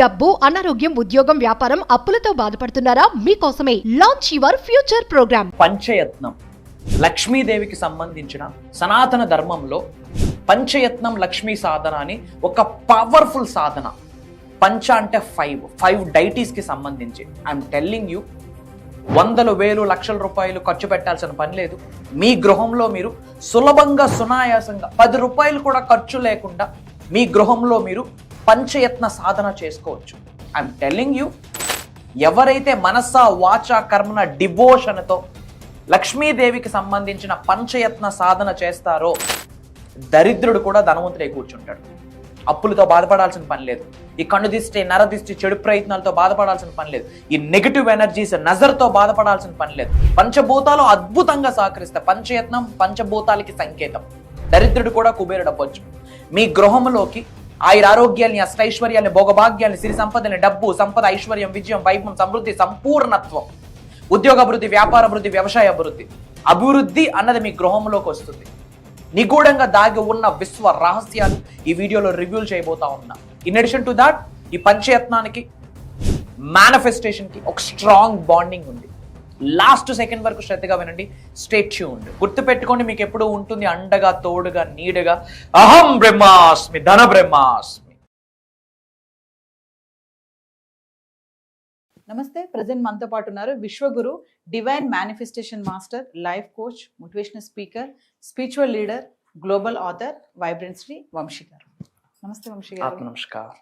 డబ్బు, అనారోగ్యం, ఉద్యోగం, వ్యాపారం, అప్పులతో బాధపడుతున్నారా? మీకోసమే లాంచ్ యువర్ ఫ్యూచర్ ప్రోగ్రామ్. పంచయత్నం లక్ష్మీదేవికి సంబంధించిన సనాతన ధర్మంలో పంచయత్నం లక్ష్మీ సాధన అని ఒక పవర్ఫుల్ సాధన. పంచ అంటే ఫైవ్ డైటీస్కి సంబంధించి. ఐఎమ్ టెల్లింగ్ యూ, వందలు వేలు లక్షల రూపాయలు ఖర్చు పెట్టాల్సిన పని లేదు. మీ గృహంలో మీరు సులభంగా సునాయాసంగా 10 రూపాయలు కూడా ఖర్చు లేకుండా మీ గృహంలో మీరు పంచయత్న సాధన చేసుకోవచ్చు. ఐఎమ్ టెల్లింగ్ యూ, ఎవరైతే మనస వాచ కర్మన డివోషన్తో లక్ష్మీదేవికి సంబంధించిన పంచయత్న సాధన చేస్తారో దరిద్రుడు కూడా ధనవంతుడై కూర్చుంటాడు. అప్పులతో బాధపడాల్సిన పని లేదు. ఈ కన్ను దిష్టి, నరదిష్టి, చెడు ప్రయత్నాలతో బాధపడాల్సిన పని లేదు. ఈ నెగిటివ్ ఎనర్జీస్, నజర్తో బాధపడాల్సిన పని లేదు. పంచభూతాలు అద్భుతంగా సహకరిస్తాయి. పంచయత్నం పంచభూతాలకి సంకేతం. దరిద్రుడు కూడా కుబేరుడు అవ్వచ్చు. మీ గృహంలోకి ఆయురారోగ్యాల్ని, అష్టైశ్వర్యాల్ని, భోగభాగ్యాల్ని, సిరి సంపదని, డబ్బు, సంపద, ఐశ్వర్యం, విజయం, వైభవం, సమృద్ధి, సంపూర్ణత్వం, ఉద్యోగ అభివృద్ధి, వ్యాపార అభివృద్ధి, వ్యవసాయ అభివృద్ధి అన్నది మీ గృహంలోకి వస్తుంది. నిగూఢంగా దాగి ఉన్న విశ్వ రహస్యాలు ఈ వీడియోలో రివ్యూలు చేయబోతా ఉన్నా. ఇన్ అడిషన్ టు దాట్, ఈ పంచయత్నానికి మేనిఫెస్టేషన్కి ఒక స్ట్రాంగ్ బాండింగ్ ఉంది. లాస్ట్ సెకండ్ వరకు శ్రద్ధగా వినండి. Stay tuned. గుర్తు పెట్టుకోండి, మీకు ఎప్పుడూ ఉంటుంది అండగా, తోడుగా, నీడగా. అహం బ్రహ్మాస్మి, ధన బ్రహ్మాస్మి. నమస్తే. ప్రజెంట్ మనతో పాటు ఉన్నారు విశ్వగురు, divine manifestation master, life coach, motivational speaker, spiritual leader, global author, vibrant Shri Vamshi గారు. నమస్తే వంశీ గారు. నమస్కారం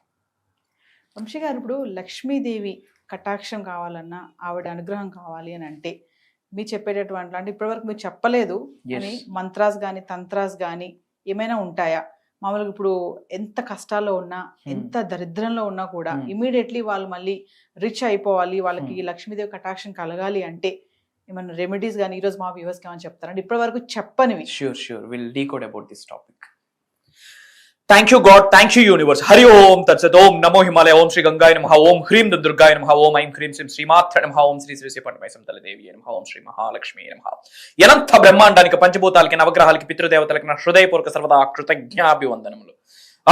వంశీ గారు, ఇప్పుడు లక్ష్మీదేవి కటాక్షం కావాలన్నా, ఆవిడ అనుగ్రహం కావాలి అని అంటే మీరు చెప్పేటటువంటి, అంటే ఇప్పటివరకు మీరు చెప్పలేదు అని మంత్రాస్ కానీ తంత్రాస్ కానీ ఏమైనా ఉంటాయా? మామూలుగా ఇప్పుడు ఎంత కష్టాల్లో ఉన్నా, ఎంత దరిద్రంలో ఉన్నా కూడా ఇమీడియట్లీ వాళ్ళు మళ్ళీ రిచ్ అయిపోవాలి, వాళ్ళకి లక్ష్మీదేవి కటాక్షం కలగాలి అంటే ఏమైనా రెమెడీస్ కానీ ఈరోజు మా వ్యూవర్స్కి ఏమైనా చెప్తారంటే ఇప్పటి వరకు చెప్పనివి? Sure will decode about this topic. Thank you god, thank you universe. Hari ఓం తత్సత్. ఓం నమో హిమాలయ. ఓం శ్రీ గంగాయ నమః. ఓం హ్రీం దుర్గాయ నమః. ఓం ఐం హ్రీం శ్రీం శ్రీమాత్ర నమః. ఓం శ్రీ శ్రీ పట్టమై సంతల దేవి నమః. ఓం శ్రీ మహాలక్ష్మి నమః. ఎనంత బ్రహ్మాండానికి, పంచభూతాలకి, నవగ్రహాలకి, పితృదేవతలకి నా హృదయపూర్వక సర్వదా కృతజ్ఞాభివందనములు.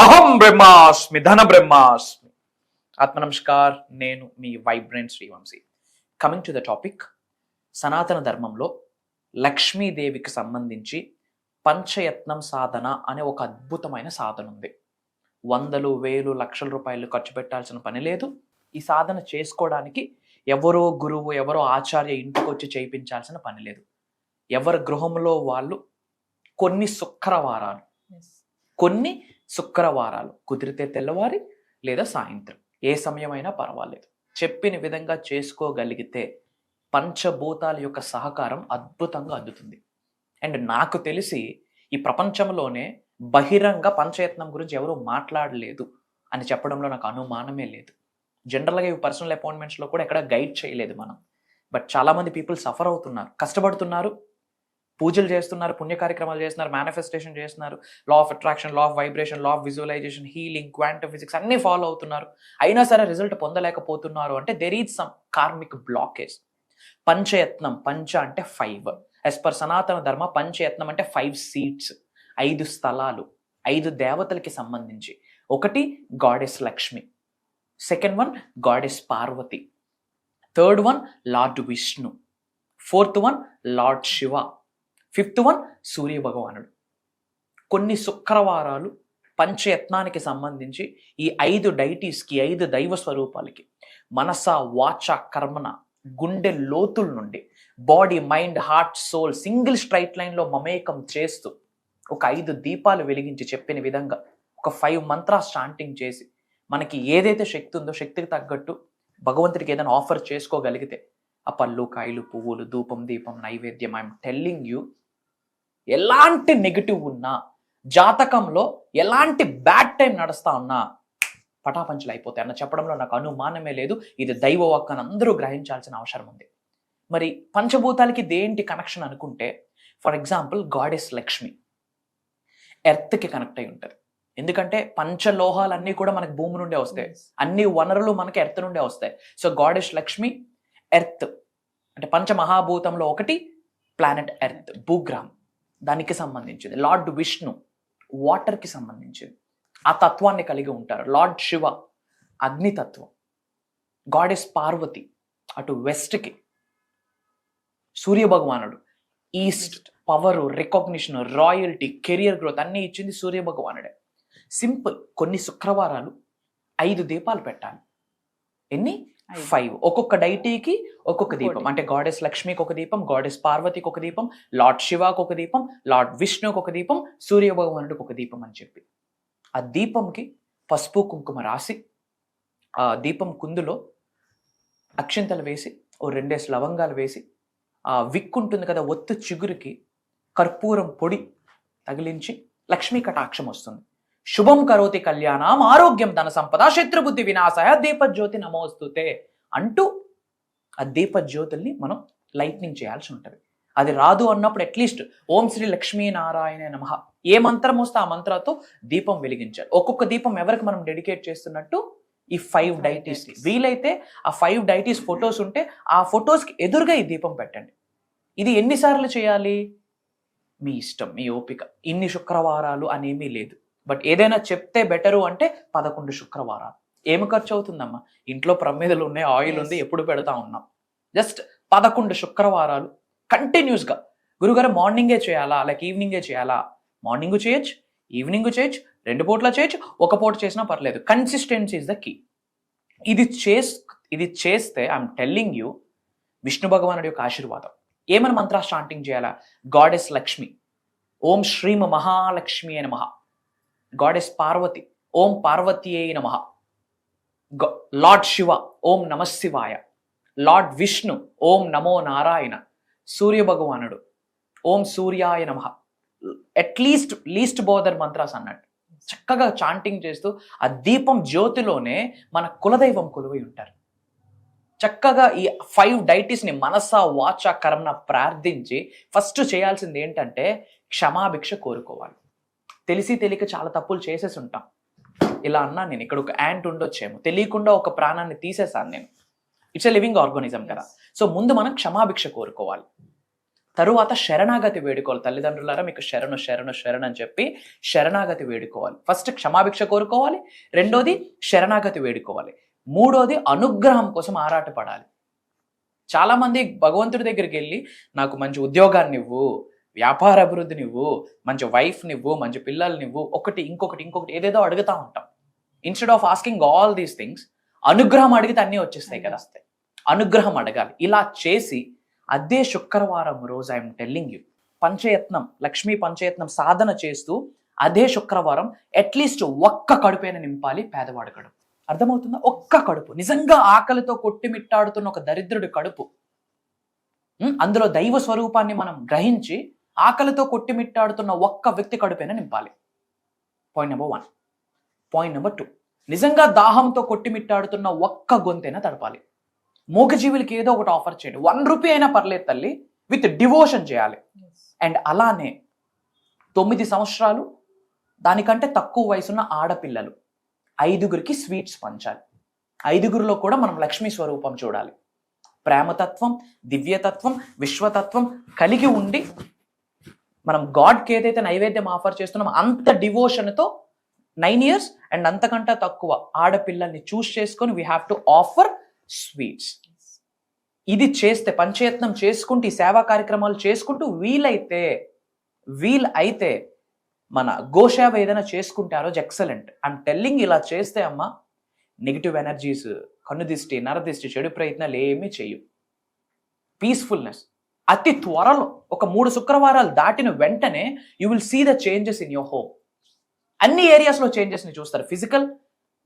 అహం బ్రహ్మాస్మి, ధన బ్రహ్మాస్మి. ఆత్మ నమస్కార్. నేను మీ vibrant Srivamshi. Coming to the topic. సనాతన ధర్మంలో లక్ష్మీదేవికి సంబంధించి పంచయత్నం సాధన అనే ఒక అద్భుతమైన సాధన ఉంది. వందలు వేలు లక్షల రూపాయలు ఖర్చు పెట్టాల్సిన పని లేదు. ఈ సాధన చేసుకోవడానికి ఎవరో గురువు, ఎవరో ఆచార్య ఇంటికి వచ్చి చేయించాల్సిన పని లేదు. ఎవరి గృహంలో వాళ్ళు కొన్ని శుక్రవారాలు కుదిరితే తెల్లవారి లేదా సాయంత్రం, ఏ సమయమైనా పర్వాలేదు, చెప్పిన విధంగా చేసుకోగలిగితే పంచభూతాల యొక్క సహకారం అద్భుతంగా అందుతుంది. అండ్ నాకు తెలిసి ఈ ప్రపంచంలోనే బహిరంగ పంచయత్నం గురించి ఎవరు మాట్లాడలేదు అని చెప్పడంలో నాకు అనుమానమే లేదు. జనరల్గా ఇవి పర్సనల్ అపాయింట్మెంట్స్లో కూడా ఎక్కడ గైడ్ చేయలేదు మనం. బట్ చాలామంది పీపుల్ సఫర్ అవుతున్నారు, కష్టపడుతున్నారు, పూజలు చేస్తున్నారు, పుణ్య కార్యక్రమాలు చేస్తున్నారు, మేనిఫెస్టేషన్ చేస్తున్నారు, law of attraction, law of vibration, law of visualization, healing, quantum physics అన్నీ ఫాలో అవుతున్నారు. అయినా సరే రిజల్ట్ పొందలేకపోతున్నారు అంటే there is some karmic blockage. పంచయత్నం, పంచ అంటే 5. యాజ్ పర్ సనాతన ధర్మ పంచయత్నం అంటే 5 సీట్స్, 5 స్థలాలు, 5 దేవతలకి సంబంధించి. ఒకటి goddess Lakshmi, second one goddess Parvati, third one lord Vishnu, fourth one lord Shiva, fifth one Surya భగవానుడు. కొన్ని శుక్రవారాలు పంచయత్నానికి సంబంధించి ఈ 5 డైటీస్కి, 5 దైవ స్వరూపాలకి మనస వాచ కర్మన గుండె లోతుల నుండి body, mind, heart, soul single straight లైన్లో మమేకం చేస్తూ ఒక 5 దీపాలు వెలిగించి చెప్పిన విధంగా ఒక 5 మంత్రాస్ చాంటింగ్ చేసి మనకి ఏదైతే శక్తి ఉందో శక్తికి తగ్గట్టు భగవంతుడికి ఏదైనా ఆఫర్ చేసుకోగలిగితే ఆ పళ్ళు, కాయలు, పువ్వులు, ధూపం, దీపం, నైవేద్యం, ఐఎమ్ టెల్లింగ్ యూ, ఎలాంటి నెగిటివ్ ఉన్నా, జాతకంలో ఎలాంటి బ్యాడ్ టైం నడుస్తా ఉన్నా పటాపంచలు అయిపోతాయి అన్న చెప్పడంలో నాకు అనుమానమే లేదు. ఇది దైవ వాక్ అని అందరూ గ్రహించాల్సిన అవసరం ఉంది. మరి పంచభూతాలకి దేంటి కనెక్షన్ అనుకుంటే, ఫర్ ఎగ్జాంపుల్ గాడెస్ లక్ష్మి ఎర్త్కి కనెక్ట్ అయి ఉంటుంది. ఎందుకంటే పంచలోహాలన్నీ కూడా మనకి భూమి నుండే వస్తాయి, అన్ని వనరులు మనకి ఎర్త్ నుండే వస్తాయి. సో గాడెస్ లక్ష్మి ఎర్త్ అంటే పంచమహాభూతంలో ఒకటి ప్లానెట్ ఎర్త్, భూగ్రహం, దానికి సంబంధించింది. లార్డ్ విష్ణు వాటర్కి సంబంధించింది, ఆ తత్వాన్ని కలిగి ఉంటారు. లార్డ్ శివ అగ్నితత్వం. గాడెస్ పార్వతి అటు వెస్ట్కి, సూర్య భగవానుడు east, power, recognition, royalty, career growth అన్నీ ఇచ్చింది సూర్య భగవానుడే. సింపుల్, కొన్ని శుక్రవారాలు 5 దీపాలు పెట్టాలి. ఎన్ని? 5. ఒక్కొక్క డైటీకి ఒక్కొక్క దీపం. అంటే గాడెస్ లక్ష్మికి ఒక దీపం, గాడెస్ పార్వతికి ఒక దీపం, లార్డ్ శివాకి ఒక దీపం, లార్డ్ విష్ణుకి ఒక దీపం, సూర్య భగవానుడికి ఒక దీపం అని చెప్పి ఆ దీపంకి పసుపు కుంకుమ రాసి ఆ దీపం కుందులో అక్షింతలు వేసి 2 లవంగాలు వేసి ఆ విక్కు ఉంటుంది కదా ఒత్తు చిగురికి కర్పూరం పొడి తగిలించి లక్ష్మీ కటాక్షం వస్తుంది. శుభం కరోతి కళ్యాణం ఆరోగ్యం ధన సంపద శత్రుబుద్ధి వినాశాయ దీపజ్యోతి నమోస్తుతే అంటూ ఆ దీపజ్యోతుల్ని మనం లైట్నింగ్ చేయాల్సి ఉంటుంది. అది రాదు అన్నప్పుడు అట్లీస్ట్ ఓం శ్రీ లక్ష్మీ నారాయణ నమః ఏ మంత్రం వస్తే ఆ మంత్రాలతో దీపం వెలిగించాలి. ఒక్కొక్క దీపం ఎవరికి మనం డెడికేట్ చేస్తున్నట్టు ఈ 5 డైటీస్. వీలైతే ఆ 5 డైటీస్ ఫొటోస్ ఉంటే ఆ ఫొటోస్కి ఎదురుగా ఈ దీపం పెట్టండి. ఇది ఎన్నిసార్లు చేయాలి? మీ ఇష్టం, మీ ఓపిక. ఇన్ని శుక్రవారాలు అనేమీ లేదు. బట్ ఏదైనా చెప్తే బెటరు అంటే 11 శుక్రవారాలు. ఏమి ఖర్చు అవుతుందమ్మా? ఇంట్లో ప్రమిదలు ఉన్నాయి, ఆయిల్ ఉంది, ఎప్పుడు పెడతా ఉన్నాం. జస్ట్ 11 శుక్రవారాలు కంటిన్యూస్గా. గురుగారు మార్నింగే చేయాలా లేక ఈవినింగే చేయాలా? మార్నింగ్ చేయొచ్చు, ఈవినింగ్ చేయొచ్చు, 2 పూట్ల చేయొచ్చు, 1 పూట చేసినా పర్లేదు. Consistency is the key. ఇది చేస్తే ఐఎమ్ టెల్లింగ్ యూ విష్ణు భగవానుడి యొక్క ఆశీర్వాదం. ఏమని మంత్ర స్టార్టింగ్ చేయాలా? గాడెస్ లక్ష్మి ఓం శ్రీమ మహాలక్ష్మి నమః. గాడెస్ పార్వతి ఓం పార్వతీయై నమః. లార్డ్ శివ ఓం నమశివాయ. లార్డ్ విష్ణు ఓం నమో నారాయణ. సూర్య భగవానుడు ఓం సూర్యాయ నమః. అట్లీస్ట్ లీస్ట్ బోదర్ మంత్రాస్ అన్నట్టు చక్కగా చాంటింగ్ చేస్తూ ఆ దీపం జ్యోతిలోనే మన కులదైవం కొలువై ఉంటారు. చక్కగా ఈ 5 డైటీస్ని మనస వాచ కర్మన ప్రార్థించి ఫస్ట్ చేయాల్సింది ఏంటంటే క్షమాభిక్ష కోరుకోవాలి. తెలిసి తెలియక చాలా తప్పులు చేసేసి ఉంటాం. ఇలా అన్నా నేను ఇక్కడ ఒక యాంట్ ఉండొచ్చేమో, తెలియకుండా ఒక ప్రాణాన్ని తీసేసాను నేను. ఇట్స్ ఎ లివింగ్ ఆర్గానిజం కదా. సో ముందు మనం క్షమాభిక్ష కోరుకోవాలి. తరువాత శరణాగతి వేడుకోవాలి. తల్లిదండ్రులారా మీకు శరణు శరణు శరణు అని చెప్పి శరణాగతి వేడుకోవాలి. ఫస్ట్ క్షమాభిక్ష కోరుకోవాలి, రెండోది శరణాగతి వేడుకోవాలి, మూడోది అనుగ్రహం కోసం ఆరాటపడాలి. చాలా మంది భగవంతుడి దగ్గరికి వెళ్ళి నాకు మంచి ఉద్యోగాన్ని ఇవ్వు, వ్యాపార అభివృద్ధిని ఇవ్వు, మంచి వైఫ్ని ఇవ్వు, మంచి పిల్లల్ని ఇవ్వు, ఇంకొకటి ఏదేదో అడుగుతా ఉంటాం. Instead of asking all these things అనుగ్రహం అడిగితే అన్నీ వచ్చేస్తాయి కదా. అనుగ్రహం అడగాలి. ఇలా చేసి అదే శుక్రవారం రోజు ఐఎమ్ టెల్లింగ్ యూ పంచయత్నం, లక్ష్మీ పంచయత్నం సాధన చేస్తూ అదే శుక్రవారం అట్లీస్ట్ ఒక్క కడుపైన నింపాలి పేదవాడి కడుపు. అర్థమవుతుందా? ఒక్క కడుపు, నిజంగా ఆకలితో కొట్టిమిట్టాడుతున్న ఒక దరిద్రుడి కడుపు, అందులో దైవ స్వరూపాన్ని మనం గ్రహించి ఆకలితో కొట్టిమిట్టాడుతున్న ఒక్క వ్యక్తి కడుపైన నింపాలి. Point number 1. పాయింట్ నెంబర్ 2, నిజంగా దాహంతో కొట్టిమిట్టాడుతున్న ఒక్క గొంతైనా తడపాలి. మూగజీవులకి ఏదో ఒకటి ఆఫర్ చేయండి. 1 రూపీ అయినా పర్లేదు తల్లి, విత్ డివోషన్ చేయాలి. అండ్ అలానే 9 సంవత్సరాలు దానికంటే తక్కువ వయసున్న ఆడపిల్లలు 5గురికి స్వీట్స్ పంచాలి. 5గురిలో కూడా మనం లక్ష్మీ స్వరూపం చూడాలి. ప్రేమతత్వం, దివ్యతత్వం, విశ్వతత్వం కలిగి ఉండి మనం గాడ్కి ఏదైతే నైవేద్యం ఆఫర్ చేస్తున్నామో అంత డివోషన్తో 9 years అండ్ అంతకంటే తక్కువ ఆడపిల్లల్ని చూస్ చేసుకొని we have to offer sweets. ఇది చేస్తే, పంచయత్నం చేసుకుంటూ ఈ సేవా కార్యక్రమాలు చేసుకుంటూ వీలైతే మన గోసేవ ఏదైనా చేసుకుంటే ఆ రోజు ఎక్సలెంట్. ఐఎమ్ టెల్లింగ్, ఇలా చేస్తే అమ్మ నెగిటివ్ ఎనర్జీస్, కన్నుదిష్టి, నరదిష్టి, చెడు ప్రయత్నాలు ఏమీ చేయు. పీస్ఫుల్నెస్ అతి త్వరలో ఒక 3 శుక్రవారాలు దాటిన వెంటనే you will see the changes in your home. అన్ని ఏరియాస్లో చేంజెస్ని చూస్తారు. Physical,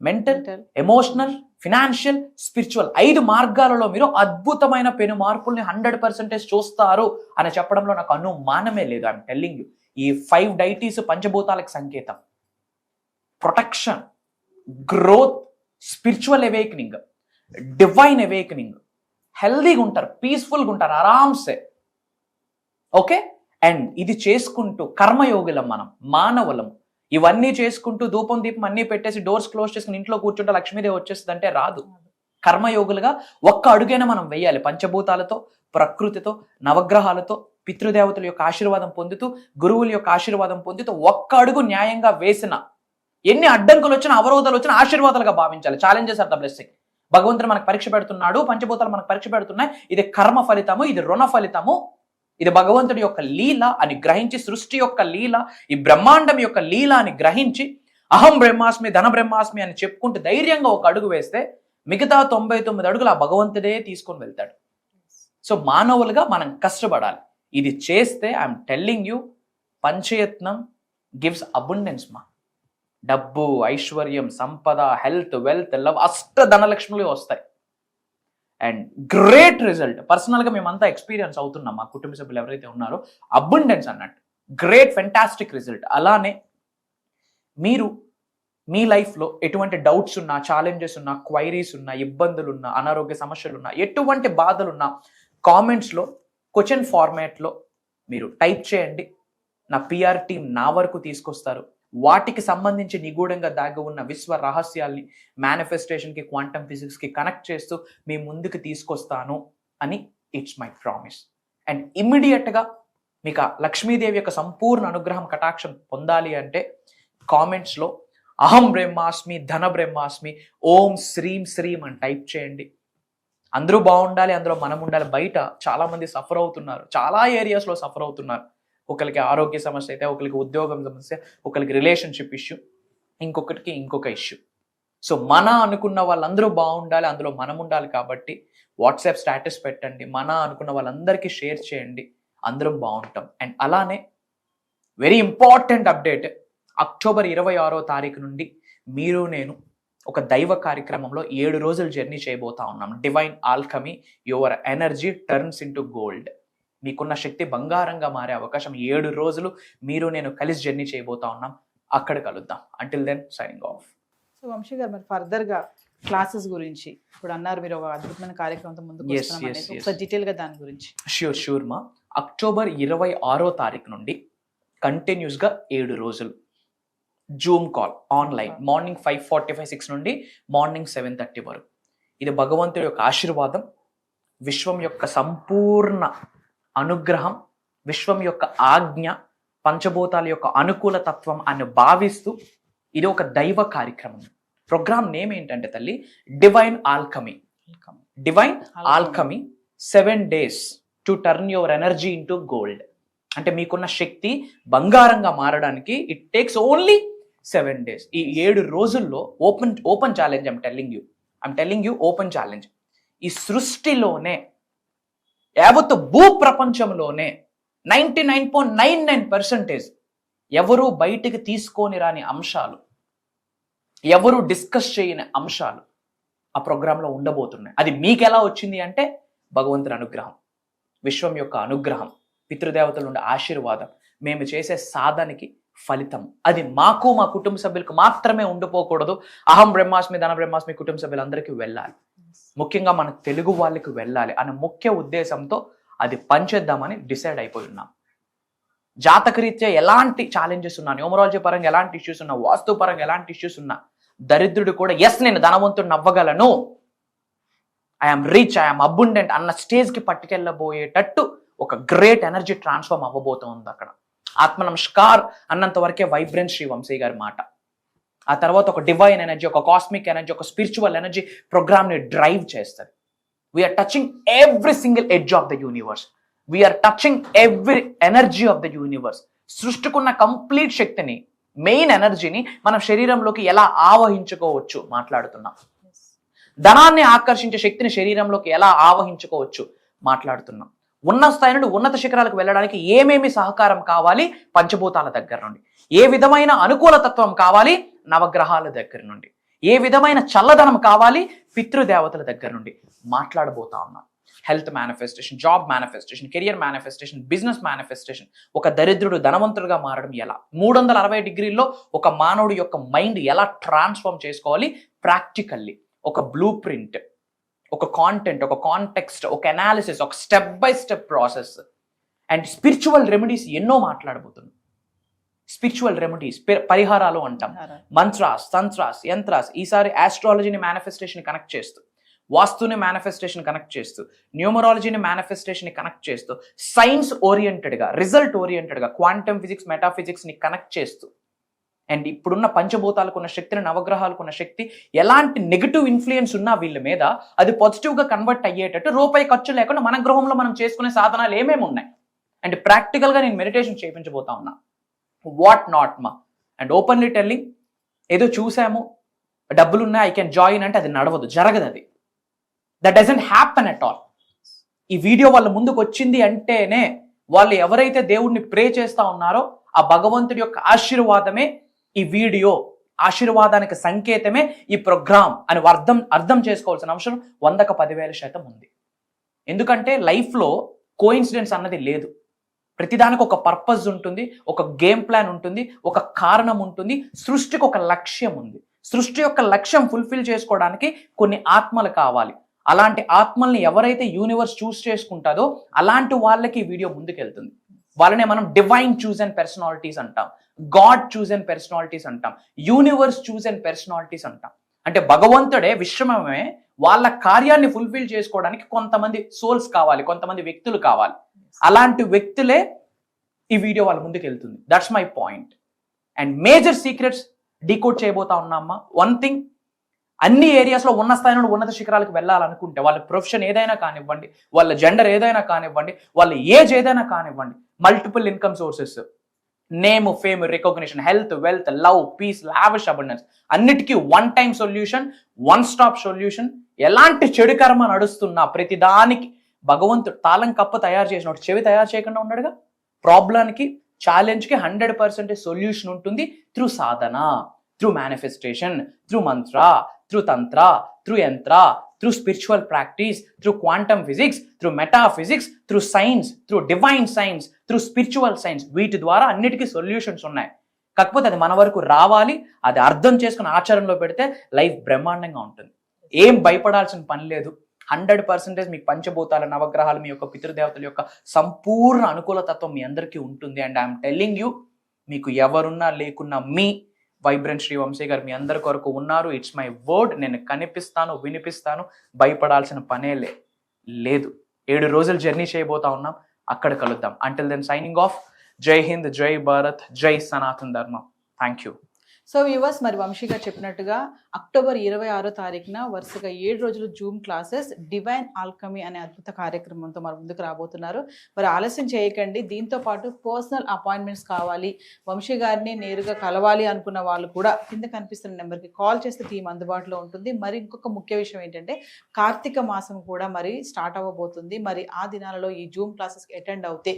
mental, emotional, financial, spiritual 5 మార్గాలలో మీరు అద్భుతమైన పెను మార్పుల్ని 100% చూస్తారు అని చెప్పడంలో నాకు అనుమానమే లేదు. ఐఎమ్ టెల్లింగ్ యూ, ఈ 5 డైటీస్ పంచభూతాలకు సంకేతం. Protection, growth, spiritual awakening, divine awakening, హెల్దీగా ఉంటారు, పీస్ఫుల్గా ఉంటారు, ఆరామ్సే. ఓకే. అండ్ ఇది చేసుకుంటూ కర్మయోగులం, మనం మానవులం. ఇవన్నీ చేసుకుంటూ ధూపం దీపం అన్నీ పెట్టేసి డోర్స్ క్లోజ్ చేసుకుని ఇంట్లో కూర్చుంటే లక్ష్మీదేవి వచ్చేస్తుంది అంటే రాదు. కర్మయోగులుగా ఒక్క అడుగైనా మనం వెయ్యాలి. పంచభూతాలతో, ప్రకృతితో, నవగ్రహాలతో, పితృదేవతల యొక్క ఆశీర్వాదం పొందుతూ, గురువుల యొక్క ఆశీర్వాదం పొందుతూ ఒక్క అడుగు న్యాయంగా వేసిన ఎన్ని అడ్డంకులు వచ్చినా, అవరోధాలు వచ్చినా ఆశీర్వాదాలుగా భావించాలి. Challenges are the blessing. భగవంతుడు మనకు పరీక్ష పెడుతున్నాడు, పంచభూతాలు మనకు పరీక్ష పెడుతున్నాయి. ఇది కర్మ ఫలితము, ఇది రుణ ఫలితము, ఇది భగవంతుడి యొక్క లీల అని గ్రహించి, సృష్టి యొక్క లీల, ఈ బ్రహ్మాండం యొక్క లీల అని గ్రహించి, అహం బ్రహ్మాస్మి ధన బ్రహ్మాస్మి అని చెప్పుకుంటూ ధైర్యంగా ఒక అడుగు వేస్తే మిగతా 99 అడుగులు ఆ భగవంతుడే తీసుకొని వెళ్తాడు. సో మానవులుగా మనం కష్టపడాలి. ఇది చేస్తే I'm telling you, పంచయత్నం gives abundance మా. డబ్బు, ఐశ్వర్యం, సంపద, హెల్త్, వెల్త్, లవ్, ధనలక్ష్ములు వస్తాయి. And great result. పర్సనల్గా మేమంతా ఎక్స్పీరియన్స్ అవుతున్నాం, మా కుటుంబ సభ్యులు ఎవరైతే ఉన్నారో, అబుండెన్స్ అన్నట్టు గ్రేట్ ఫెంటాస్టిక్ రిజల్ట్. అలానే మీరు మీ లైఫ్లో ఎటువంటి డౌట్స్ ఉన్నా, ఛాలెంజెస్ ఉన్నా, క్వైరీస్ ఉన్నా, ఇబ్బందులు ఉన్నా, అనారోగ్య సమస్యలు ఉన్నా, ఎటువంటి బాధలున్నా కామెంట్స్లో క్వశ్చన్ ఫార్మాట్లో మీరు టైప్ చేయండి. నా పిఆర్ టీం నా వరకు తీసుకొస్తారు. వాటికి సంబంధించి నిగూఢంగా దాగి ఉన్న విశ్వ రహస్యాల్ని మేనిఫెస్టేషన్కి, క్వాంటమ్ ఫిజిక్స్కి కనెక్ట్ చేస్తూ మీ ముందుకు తీసుకొస్తాను అని ఇట్స్ మై ప్రామిస్. అండ్ ఇమ్మీడియట్గా మీకు ఆ లక్ష్మీదేవి యొక్క సంపూర్ణ అనుగ్రహం, కటాక్షం పొందాలి అంటే కామెంట్స్లో అహం బ్రహ్మాస్మి ధన బ్రహ్మాస్మి ఓం శ్రీం శ్రీం అని టైప్ చేయండి. అందరూ బాగుండాలి, అందులో మనం ఉండాలి. బయట చాలా మంది సఫర్ అవుతున్నారు, చాలా ఏరియాస్లో సఫర్ అవుతున్నారు. ఒకరికి ఆరోగ్య సమస్య అయితే, ఒకరికి ఉద్యోగం సమస్య, ఒకరికి రిలేషన్షిప్ ఇష్యూ, ఇంకొకరికి ఇంకొక ఇష్యూ. సో మన అనుకున్న వాళ్ళందరూ బాగుండాలి, అందులో మనం ఉండాలి. కాబట్టి వాట్సాప్ స్టేటస్ పెట్టండి, మన అనుకున్న వాళ్ళందరికీ షేర్ చేయండి, అందరం బాగుంటాం. అండ్ అలానే వెరీ ఇంపార్టెంట్ అప్డేట్, అక్టోబర్ 26వ తారీఖు నుండి మీరు నేను ఒక దైవ కార్యక్రమంలో 7 రోజులు జర్నీ చేయబోతా ఉన్నాం. Divine alchemy, your energy turns into gold. మీకున్న శక్తి బంగారంగా మారే అవకాశం. 7 రోజులు మీరు నేను కలిసి జర్నీ చేయబోతా ఉన్నాం. అక్కడ కలుద్దాం. Until then signing off. So Vamshi గారు, మరి ఫర్దర్గా క్లాసెస్ గురించి ఇప్పుడు అన్నారు, మీరు ఒక అద్భుతమైన కార్యక్రమంతో ముందుకు వస్తున్నాం, డీటెయిల్గా దాని గురించి. షూర్ మా. అక్టోబర్ 26వ తారీఖు నుండి కంటిన్యూస్గా 7 రోజులు జూమ్ కాల్ ఆన్లైన్, మార్నింగ్ 5:45-6 నుండి మార్నింగ్ 7:30 వరకు. ఇది భగవంతుడి యొక్క ఆశీర్వాదం, విశ్వం యొక్క సంపూర్ణ అనుగ్రహం, విశ్వం యొక్క ఆజ్ఞ, పంచభూతాల యొక్క అనుకూల తత్వం అని భావిస్తూ ఇది ఒక దైవ కార్యక్రమం. ప్రోగ్రామ్ నేమ్ ఏంటంటే తల్లి, divine alchemy. Divine alchemy 7 days to turn your energy into gold. అంటే మీకున్న శక్తి బంగారంగా మారడానికి ఇట్ టేక్స్ ఓన్లీ 7 days. ఈ 7 రోజుల్లో open challenge. I'm telling you open challenge. ఈ సృష్టిలోనే, యావత్తు భూ ప్రపంచంలోనే 99.99% ఎవరు బయటికి తీసుకొని రాని అంశాలు, ఎవరు డిస్కస్ చేయని అంశాలు ఆ ప్రోగ్రాంలో ఉండబోతున్నాయి. అది మీకు ఎలా వచ్చింది అంటే భగవంతుని అనుగ్రహం, విశ్వం యొక్క అనుగ్రహం, పితృదేవతల నుండి ఆశీర్వాదం, మేము చేసే సాధనకి ఫలితం. అది మాకు, మా కుటుంబ సభ్యులకు మాత్రమే ఉండిపోకూడదు. అహం బ్రహ్మాస్మి ధన బ్రహ్మాస్మి కుటుంబ సభ్యులందరికీ వెళ్ళాలి, ముఖ్యంగా మన తెలుగు వాళ్ళకి వెళ్ళాలి అనే ముఖ్య ఉద్దేశంతో అది పంచేద్దామని డిసైడ్ అయిపోయి ఉన్నాం. జాతకరీత్యా ఎలాంటి ఛాలెంజెస్ ఉన్నా, న్యూమరాలజీ పరంగా ఎలాంటి ఇష్యూస్ ఉన్నా, వాస్తు పరంగా ఎలాంటి ఇష్యూస్ ఉన్నా, దరిద్రుడు కూడా ఎస్ నేను ధనవంతుడిని అవ్వగలను, ఐఎమ్ రిచ్, ఐఎమ్ అబుండెంట్ అన్న స్టేజ్కి పట్టుకెళ్ళబోయేటట్టు ఒక గ్రేట్ ఎనర్జీ ట్రాన్స్ఫార్మ్ అవ్వబోతుంది అక్కడ. ఆత్మ నమస్కార్ అన్నంత వరకే వైబ్రెన్స్ శ్రీ వంశీ గారి మాట. ఆ తర్వాత ఒక డివైన్ ఎనర్జీ, ఒక కాస్మిక్ ఎనర్జీ, ఒక స్పిరిచువల్ ఎనర్జీ ప్రోగ్రామ్ని డ్రైవ్ చేస్తుంది. We are touching every single edge of the universe, we are touching every energy of the universe. సృష్టికున్న కంప్లీట్ శక్తిని, మెయిన్ ఎనర్జీని మనం శరీరంలోకి ఎలా ఆవహించుకోవచ్చు మాట్లాడుతున్నాం. ధనాన్ని ఆకర్షించే శక్తిని శరీరంలోకి ఎలా ఆవహించుకోవచ్చు మాట్లాడుతున్నాం. ఉన్న స్థాయి నుండి ఉన్నత శిఖరాలకు వెళ్ళడానికి ఏమేమి సహకారం కావాలి పంచభూతాల దగ్గర నుండి, ఏ విధమైన అనుకూల తత్వం కావాలి నవగ్రహాల దగ్గర నుండి, ఏ విధమైన చల్లదనం కావాలి పితృదేవతల దగ్గర నుండి మాట్లాడబోతా ఉన్నాం. Health manifestation, job manifestation, career manifestation, business manifestation, ఒక దరిద్రుడు ధనవంతుడుగా మారడం ఎలా, 360 డిగ్రీల్లో ఒక మానవుడి యొక్క మైండ్ ఎలా ట్రాన్స్ఫార్మ్ చేసుకోవాలి ప్రాక్టికల్లీ, ఒక బ్లూ ప్రింట్, ఒక కాంటెంట్, ఒక కాంటెక్స్ట్, ఒక అనాలిసిస్, ఒక step by step process. And spiritual remedies ఎన్నో మాట్లాడబోతున్నాం. స్పిరిచువల్ రెమెడీస్, పరిహారాలు అంటాం, మంత్రాస్, తంత్రాస్, యంత్రాస్. ఈసారి ఆస్ట్రాలజీని మేనిఫెస్టేషన్ కనెక్ట్ చేస్తూ, వాస్తుని మేనిఫెస్టేషన్ కనెక్ట్ చేస్తూ, న్యూమరాలజీని మేనిఫెస్టేషన్ కనెక్ట్ చేస్తూ, సైన్స్ ఓరియంటెడ్గా, రిజల్ట్ ఓరియంటెడ్గా, క్వాంటమ్ ఫిజిక్స్, మెటాఫిజిక్స్ని కనెక్ట్ చేస్తూ అండ్ ఇప్పుడున్న పంచభూతాలకు ఉన్న శక్తిని, నవగ్రహాలకు ఉన్న శక్తి, ఎలాంటి నెగిటివ్ ఇన్ఫ్లుయెన్స్ ఉన్నా వీళ్ళ మీద అది పాజిటివ్గా కన్వర్ట్ అయ్యేటట్టు రూపాయి ఖర్చు లేకుండా మన గృహంలో మనం చేసుకునే సాధనాలు ఏమేమి ఉన్నాయి. అండ్ ప్రాక్టికల్గా నేను మెడిటేషన్ చేయించబోతా ఉన్నా. వాట్ నాట్ మా. అండ్ ఓపెన్లీ టెల్లింగ్, ఏదో చూసాము డబ్బులు ఉన్నాయి ఐ కెన్ జాయిన్ అంటే అది నడవదు, జరగదు. అది that doesn't happen at all. ఈ వీడియో వాళ్ళ ముందుకు వచ్చింది అంటేనే వాళ్ళు ఎవరైతే దేవుడిని ప్రే చేస్తా ఉన్నారో ఆ భగవంతుడి యొక్క ఆశీర్వాదమే ఈ వీడియో, ఆశీర్వాదానికి సంకేతమే ఈ ప్రోగ్రామ్ అని అర్థం చేసుకోవాల్సిన అవసరం 100కు 10,000% ఉంది. ఎందుకంటే లైఫ్లో కోఇన్సిడెన్స్ అన్నది లేదు. ప్రతిదానికి ఒక పర్పస్ ఉంటుంది, ఒక గేమ్ ప్లాన్ ఉంటుంది, ఒక కారణం ఉంటుంది. సృష్టికి ఒక లక్ష్యం ఉంది. సృష్టి యొక్క లక్ష్యం ఫుల్ఫిల్ చేసుకోవడానికి కొన్ని ఆత్మలు కావాలి. అలాంటి ఆత్మల్ని ఎవరైతే యూనివర్స్ చూస్ చేసుకుంటుందో అలాంటి వాళ్ళకి ఈ వీడియో ముందుకెళ్తుంది. వాళ్ళనే మనం డివైన్ చూజన్ పర్సనాలిటీస్ అంటాం, గాడ్ చూజన్ పర్సనాలిటీస్ అంటాం, యూనివర్స్ చూజన్ పర్సనాలిటీస్ అంటాం. అంటే భగవంతుడే, విశ్వమే వాళ్ళ కార్యాన్ని ఫుల్ఫిల్ చేసుకోవడానికి కొంతమంది సోల్స్ కావాలి, కొంతమంది వ్యక్తులు కావాలి. అలాంటి వ్యక్తులే ఈ వీడియో వాళ్ళ ముందుకు వెళ్తుంది. That's my point. And major secrets decode చేయబోతా ఉన్నామ్మా. వన్ థింగ్, అన్ని ఏరియాస్లో ఉన్న స్థాయి నుండి ఉన్నత శిఖరాలకు వెళ్ళాలనుకుంటే, వాళ్ళ ప్రొఫెషన్ ఏదైనా కానివ్వండి, వాళ్ళ జెండర్ ఏదైనా కానివ్వండి, వాళ్ళ ఏజ్ ఏదైనా కానివ్వండి, multiple income sources, name, fame, recognition, health, wealth, love, peace, lavish abundance, అన్నిటికీ one time solution, one stop solution. ఎలాంటి చెడు కర్మ నడుస్తున్నా ప్రతిదానికి భగవంతుడు తాళం కప్ప తయారు చేసినట్టు చెవి తయారు చేయకుండా ఉన్నాడుగా. ప్రాబ్లానికి, ఛాలెంజ్కి 100% సొల్యూషన్ ఉంటుంది త్రూ సాధన, త్రూ మేనిఫెస్టేషన్, త్రూ మంత్ర, త్రూ తంత్ర, త్రూ యంత్ర, through spiritual practice, through quantum physics, through metaphysics, through science, through divine science, through spiritual science. వీటి ద్వారా అన్నిటికీ సొల్యూషన్స్ ఉన్నాయి. కాకపోతే అది మన వరకు రావాలి, అది అర్థం చేసుకుని ఆచరణలో పెడితే లైఫ్ బ్రహ్మాండంగా ఉంటుంది. ఏం భయపడాల్సిన పని లేదు. 100% మీకు పంచభూతాల, నవగ్రహాలు, మీ యొక్క పితృదేవతల యొక్క సంపూర్ణ అనుకూలతత్వం మీ అందరికీ ఉంటుంది. అండ్ ఐఎమ్ టెల్లింగ్ యూ, మీకు ఎవరున్నా లేకున్నా మీ వైబ్రెంట్ శ్రీ వంశీ గారు మీ అందరి కొరకు ఉన్నారు. It's my word. నేను కనిపిస్తాను, వినిపిస్తాను. భయపడాల్సిన పనే లేదు. 7 రోజులు జర్నీ చేయబోతా ఉన్నాం. అక్కడ కలుద్దాం. Until then signing off. జై హింద్, జై భారత్, జై సనాతన్ ధర్మం. Thank you. సో వ్యూవర్స్, మరి వంశీ గారు చెప్పినట్టుగా అక్టోబర్ 26వ తారీఖున వరుసగా 7 రోజులు జూమ్ క్లాసెస్ డివైన్ ఆల్కమీ అనే అద్భుత కార్యక్రమంతో మన ముందుకు రాబోతున్నారు. మరి ఆలస్యం చేయకండి. దీంతో పాటు పర్సనల్ అపాయింట్మెంట్స్ కావాలి, వంశీ గారిని నేరుగా కలవాలి అనుకున్న వాళ్ళు కూడా కింద కనిపిస్తున్న నెంబర్కి కాల్ చేస్తే టీం అందుబాటులో ఉంటుంది. మరి ఇంకొక ముఖ్య విషయం ఏంటంటే, కార్తీక మాసం కూడా మరి స్టార్ట్ అవ్వబోతుంది. మరి ఆ దినాలలో ఈ జూమ్ క్లాసెస్కి అటెండ్ అవుతే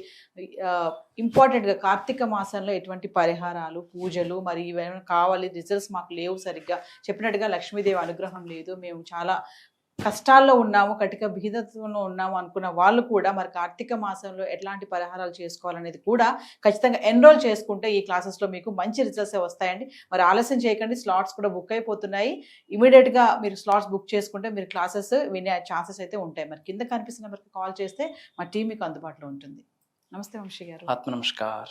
ఇంపార్టెంట్గా కార్తీక మాసంలో ఎటువంటి పరిహారాలు, పూజలు, మరి ఇవేమైనా కావాలి, రిజల్ట్స్ మాకు లేవు, సరిగ్గా చెప్పినట్టుగా లక్ష్మీదేవి అనుగ్రహం లేదు, మేము చాలా కష్టాల్లో ఉన్నాము, కటిక బీదత్వంలో ఉన్నాము అనుకున్న వాళ్ళు కూడా మరి కార్తీక మాసంలో ఎట్లాంటి పరిహారాలు చేసుకోవాలనేది కూడా ఖచ్చితంగా ఎన్రోల్ చేసుకుంటే ఈ క్లాసెస్లో మీకు మంచి రిజల్ట్స్ వస్తాయండి. మరి ఆలస్యం చేయకండి. స్లాట్స్ కూడా బుక్ అయిపోతున్నాయి. ఇమీడియట్గా మీరు స్లాట్స్ బుక్ చేసుకుంటే మీరు క్లాసెస్ వినే ఛాన్సెస్ అయితే ఉంటాయి. మరి కింద కనిపిస్తున్న నెంబర్కి కాల్ చేస్తే మా టీం మీకు అందుబాటులో ఉంటుంది. నమస్తే వంశీ గారు. ఆత్మ నమస్కార్.